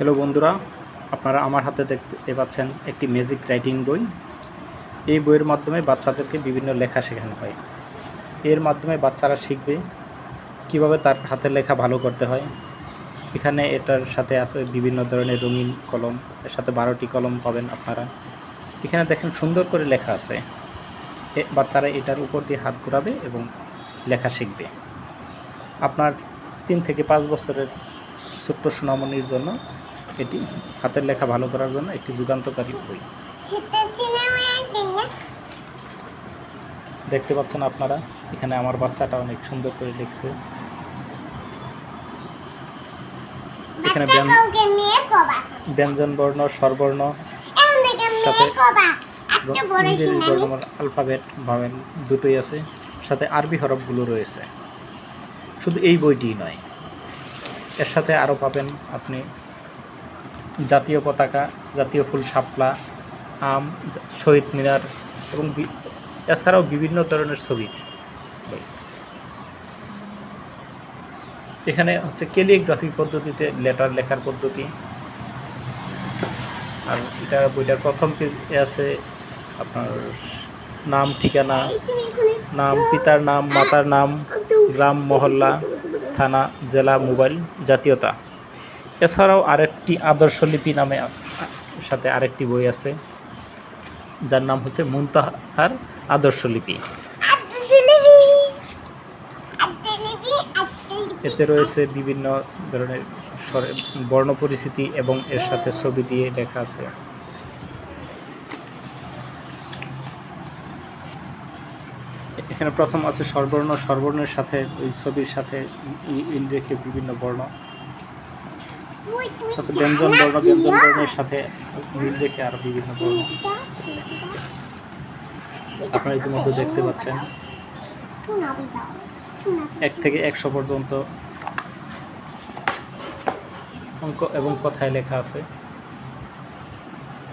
Hello বন্ধুরা, আপনারা আমার হাতে দেখতে পাচ্ছেন একটি ম্যাজিক রাইটিং বই। এই বইয়ের মাধ্যমে বাচ্চাদেরকে বিভিন্ন লেখা শেখানো হয়। এর মাধ্যমে বাচ্চারা শিখবে কিভাবে তার হাতের লেখা ভালো করতে হয়। এখানে এটার সাথে আছে বিভিন্ন ধরনের রঙিন কলম, এর সাথে 12টি কলম পাবেন আপনারা। এখানে দেখেন সুন্দর করে লেখা আছে। বাচ্চারা এটার উপর দিয়ে হাত ঘোরাবে এবং লেখা শিখবে। আপনার 3 থেকে 5 বছরের ছোট্ট সোনামণির জন্য এটি হাতের লেখা ভালো করার জন্য একটি যুগান্তকারী বই। দেখতে পাচ্ছেন আপনারা, এখানে আমার বাচ্চাটা অনেক সুন্দর করে লিখছে। এখানে ব্যঞ্জন বর্ণ, স্বরবর্ণ, সাথে ইংরেজি বর্ণমালা আলফাবেট পাবেন, দুটোই আছে, সাথে আরবি হরফগুলো রয়েছে। শুধু এই বইটিই নয়, এর সাথে আরও পাবেন আপনি জাতীয় পতাকা, জাতীয় ফুল শাপলা, আম, শহীদ মিনার এবং এছাড়াও বিভিন্ন ধরনের ছবি। এখানে হচ্ছে ক্যালিগ্রাফি পদ্ধতিতে লেটার লেখার পদ্ধতি। আর এটা বইটার প্রথম পেজে আছে আপনার নাম, ঠিকানা, নাম, পিতার নাম, মাতার নাম, গ্রাম, মহল্লা, থানা, জেলা, মোবাইল, জাতীয়তা। এছাড়াও আরেকটি আদর্শলিপি নামে সাথে আরেকটি বই আছে, যার নাম হচ্ছে মুনতাহার আদর্শলিপি। এতে রয়েছে বিভিন্ন ধরনের বর্ণ পরিস্থিতি এবং এর সাথে ছবি দিয়ে লেখা আছে। এখানে প্রথম আছে স্বরবর্ণ, স্বরবর্ণের সাথে ওই ছবির সাথে ইন রেখে বিভিন্ন বর্ণ, সাথে ব্যঞ্জন বর্ণ, ব্যঞ্জন বর্ণের সাথে মিল রেখে আরো বিভিন্ন বর্ণ আপনারা ইতিমধ্যে দেখতে পাচ্ছেন। 1 থেকে 100 পর্যন্ত অঙ্ক এবং কথায় লেখা আছে।